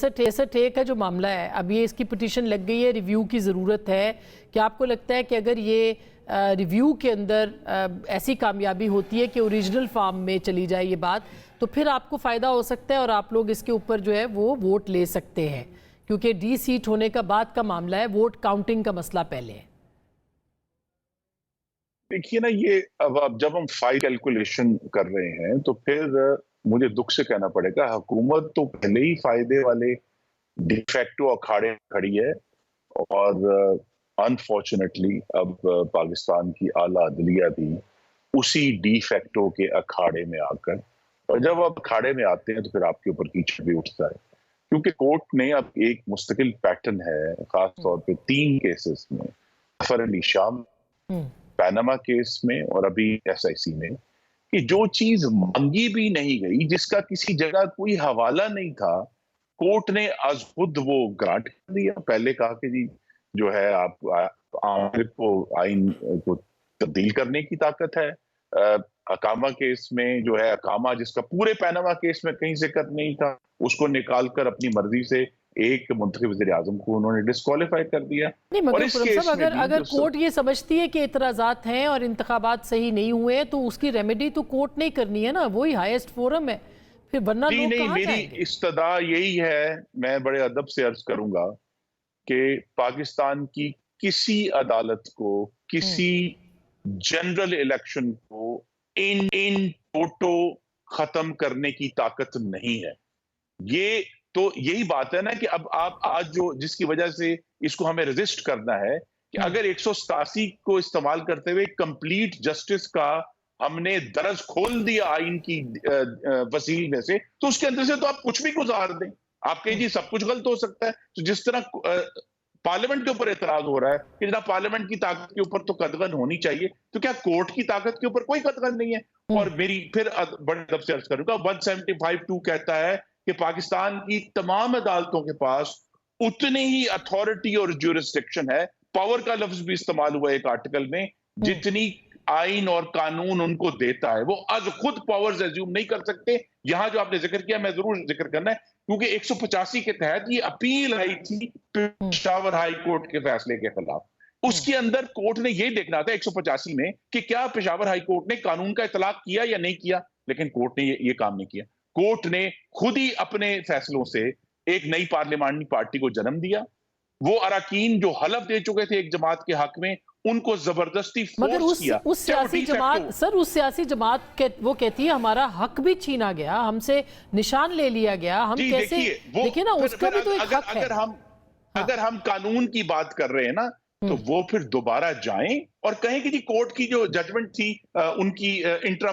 63 का जो मामला है, अब ये इसकी पिटीशन लग गई है, रिव्यू की ज़रूरत है। क्या आपको लगता है कि अगर ये रिव्यू के अंदर ऐसी कामयाबी होती है कि ओरिजिनल फॉर्म में चली जाए ये बात, तो फिर आपको फ़ायदा हो सकता है और आप लोग इसके ऊपर जो है वो वोट ले सकते हैं? क्योंकि डी सीट होने का बाद का मामला है, वोट काउंटिंग का मसला पहले है। देखिए ना, ये अब जब हम फाइल कैलकुलेशन कर रहे हैं तो फिर मुझे दुख से कहना पड़ेगा, हुकूमत तो पहले ही फायदे वाले डिफेक्टो अखाड़े खड़ी है और अनफॉर्चुनेटली अब पाकिस्तान की आला अदलिया भी उसी डिफेक्टो के अखाड़े में आकर, और जब आप अखाड़े में आते हैं तो फिर आपके ऊपर कीचड़ भी उठता है, क्योंकि कोर्ट ने अब एक मुस्तकिल पैटर्न है, खास तौर पे 3 केसेस में, जफर अली शाह, पैनामा केस में और अभी SIC में, कि जो चीज मांगी भी नहीं गई, जिसका किसी जगह कोई हवाला नहीं था, कोर्ट ने आज खुद वो ग्रांट कर दिया। पहले कहा कि जी जो है आप को आइन को तब्दील करने की ताकत है। अकामा केस में जो है, अकामा जिसका पूरे पैनामा केस में कहीं जिक्र नहीं था, उसको निकालकर अपनी मर्जी से एक मुंतखब वज़ीर आज़म को उन्होंने डिस्क्वालीफाई कर दिया। नहीं, मगर साहब, अगर कोर्ट ये समझती है कि इतराज़ात हैं और इंतखाबात सही नहीं हुए हैं, तो उसकी रेमेडी तो कोर्ट नहीं करनी है ना, वही हाईएस्ट फोरम है, फिर वरना लोग नहीं, कहाँ मेरी जाएंगे? इस्तदा यही है, मैं बड़े अदब से अर्ज करूंगा कि पाकिस्तान की किसी अदालत को, किसी जनरल इलेक्शन को इन टोटो खत्म करने की ताकत नहीं है। ये तो यही बात है ना कि अब आप आज जो जिसकी वजह से इसको हमें रेजिस्ट करना है कि अगर 187 को इस्तेमाल करते हुए कंप्लीट जस्टिस का हमने दरज खोल दिया आइन की वसील में से, तो उसके अंदर से तो आप कुछ भी गुजार दें, आप कहिए जी सब कुछ गलत हो सकता है। तो जिस तरह पार्लियामेंट के ऊपर एतराज हो रहा है कि जनाब पार्लियामेंट की ताकत के ऊपर तो कदगन होनी चाहिए, तो क्या कोर्ट की ताकत के ऊपर कोई कदगन नहीं है? और मेरी फिर बड़े अदब से अर्ज करूंगा, 175(2) कहता है कि पाकिस्तान की तमाम अदालतों के पास उतनी ही अथॉरिटी और ज्यूरिसडिक्शन है, पावर का लफ्ज भी इस्तेमाल हुआ एक आर्टिकल में, जितनी आइन और कानून उनको देता है। वो आज खुद पावर्स एज्यूम नहीं कर सकते। यहां जो आपने जिक्र किया, मैं जरूर जिक्र करना है, क्योंकि 185 के तहत ये अपील आई थी पेशावर हाई कोर्ट के फैसले के खिलाफ। उसके अंदर कोर्ट ने ये देखना था 185 में कि क्या पेशावर हाई कोर्ट ने कानून का इतलाक किया या नहीं किया, लेकिन कोर्ट ने ये काम नहीं किया। कोर्ट ने खुद ही अपने फैसलों से एक नई पार्लियामानी पार्टी को जन्म दिया। वो अरकान जो हलफ दे चुके थे एक जमात के हक में, उनको जबरदस्ती फोर्स किया। उस सियासी जमात, सर, उस सियासी जमात वो कहती है हमारा हक भी छीना गया, हमसे निशान ले लिया गया, हम कैसे? देखिए ना, उसका भी तो एक हक है। अगर हम कानून की बात कर रहे हैं ना, तो वो फिर दोबारा जाएं और कहें कि जी कोर्ट की जो जजमेंट थी उनकी इंट्रा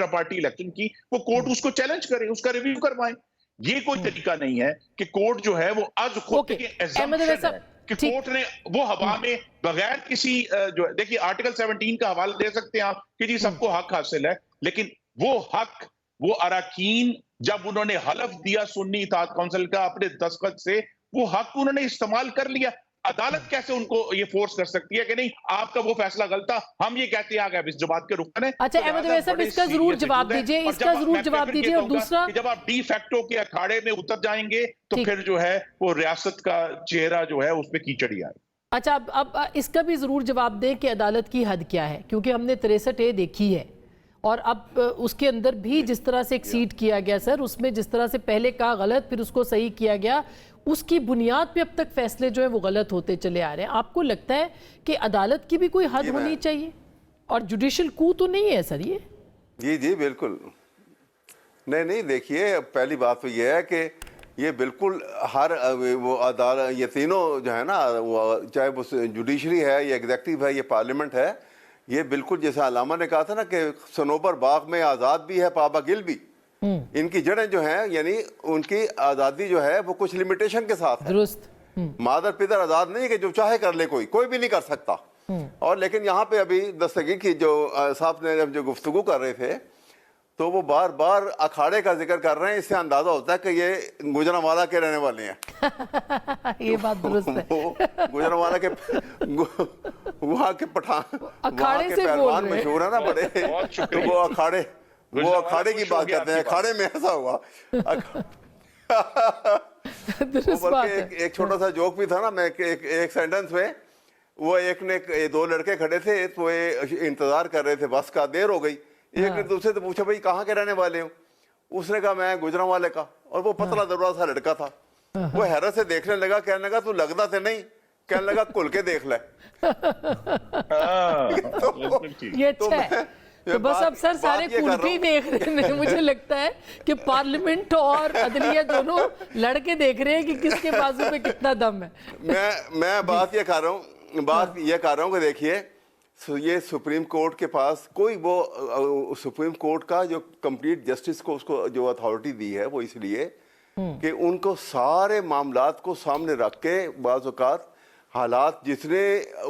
पार्टी इलेक्शन की, वो कोर्ट उसको चैलेंज करे, उसका रिव्यू करवाएं। ये कोई तरीका नहीं है कि कोर्ट जो है वो आज खुद कि कोर्ट ने वो हवा में बगैर किसी जो, देखिए आर्टिकल 17 का हवाला दे सकते हैं आप कि जी सबको हक हासिल है, लेकिन वो हक, वो अरकान जब उन्होंने हलफ दिया सुन्नी इत्तेहाद काउंसिल का अपने दस्तखत से, वो हक उन्होंने इस्तेमाल कर लिया। अदालत कैसे उनको ये फोर्स कर सकती है कि नहीं आपका वो फैसला गलत था, हम ये कहते हैं आगे इस जमात के रुकन है। अच्छा, अहमद अवैस साहब, इसका जरूर जवाब दीजिए, इसका जरूर जवाब दीजिए। और दूसरा, जब आप डी फैक्टो के अखाड़े में उतर जाएंगे तो फिर जो है वो रियासत का चेहरा जो है उसमें कीचड़ ही आए। अच्छा, अब इसका भी जरूर जवाब दें कि अदालत की हद क्या है, क्योंकि हमने 63A देखी है और अब उसके अंदर भी जिस तरह से एक्सीड किया गया सर, उसमें जिस तरह से पहले कहा गलत फिर उसको सही किया गया, उसकी बुनियाद पे अब तक फैसले जो है वो गलत होते चले आ रहे हैं। आपको लगता है कि अदालत की भी कोई हद होनी चाहिए और जुडिशल कू तो नहीं है सर ये? जी बिल्कुल नहीं, देखिए पहली बात तो ये है कि ये बिल्कुल हर वो अदालत, ये तीनों जो है ना, वो चाहे वो जुडिशरी है, ये एग्जेक्टिव है, ये पार्लियामेंट है, ये बिल्कुल जैसे अलामा ने कहा था ना कि सनोबर बाग में आज़ाद भी है पाबा गिल भी, इनकी जड़ें जो हैं, यानी उनकी आज़ादी जो है वो कुछ लिमिटेशन के साथ है। दुरुस्त। मादर पिदर आज़ाद नहीं है कि जो चाहे कर ले, कोई भी नहीं कर सकता। और लेकिन यहाँ पे अभी दस्तगीर की जो साहब ने जब जो गुफ्तगू कर रहे थे, तो वो बार बार अखाड़े का जिक्र कर रहे हैं, इससे अंदाजा होता है कि ये गुजरांवाला के रहने वाले हैं। ये बात दुरुस्त है। गुजरांवाला के वहाँ के पठान, वहाँ के पहलवान मशहूर है ना बड़े, तो वो अखाड़े की बात करते हैं, अखाड़े में ऐसा हुआ। दुरुस्त वो बात बल्कि है। एक छोटा सा जोक भी था ना, मैं एक सेंटेंस में, वो एक ने, दो लड़के खड़े थे तो ये इंतजार कर रहे थे बस का, देर हो गई। एक ने दूसरे से पूछा भाई कहाँ के रहने वाले हो? उसने कहा मैं गुजरांवाले का। और वो पतला दुबला सा लड़का था, वो हैरत से देखने लगा, कहने लगा तू लगता थे नहीं, कहने लगा खुल के देख ले। बिल्कुल ठीक। ये अच्छा है। तो बस अब सर सारे बात ये कूद कर के ही रहा हूं। देख रहे हैं। मुझे लगता है कि पार्लियामेंट और अदलिया दोनों लड़के देख रहे हैं कि किसके बाजू पे कितना दम है। मैं बात ये कर रहा हूँ कि देखिए, ये सुप्रीम कोर्ट के पास कोई वो सुप्रीम कोर्ट का जो कंप्लीट जस्टिस को उसको जो अथॉरिटी दी है वो इसलिए कि उनको सारे मामलात को सामने रख के बाज़ औक़ात हालात जितने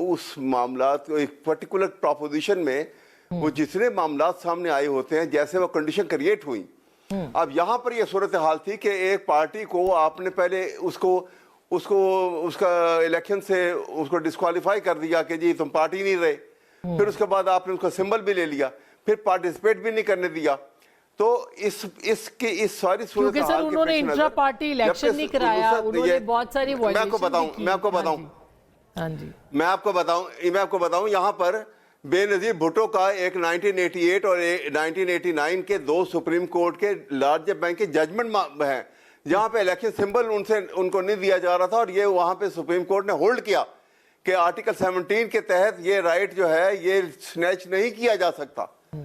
उस मामलात एक पर्टिकुलर प्रोपोजिशन में वो जितने मामलात सामने आए होते हैं, जैसे वो कंडीशन क्रिएट हुई। अब यहाँ पर ये सूरत हाल थी कि एक पार्टी को आपने पहले उसका इलेक्शन से उसको डिस्क्वालीफाई कर दिया कि जी तुम पार्टी नहीं रहे, फिर उसके बाद आपने उसका सिंबल भी ले लिया, फिर पार्टिसिपेट भी नहीं करने दिया। तो इस सारी सूरत क्योंकि सर उन्होंने इंट्रा पार्टी इलेक्शन नहीं कराया, उन्होंने बहुत सारी मैं आपको बताऊं यहाँ पर बेनजीर भुट्टो का एक 1988 और 1989 के दो सुप्रीम कोर्ट के लार्ज बैंक के जजमेंट है जहां पे इलेक्शन सिंबल उनको नहीं दिया जा रहा था, और ये वहां पे सुप्रीम कोर्ट ने होल्ड किया कि आर्टिकल 17 के तहत ये राइट जो है ये स्नैच नहीं किया जा सकता।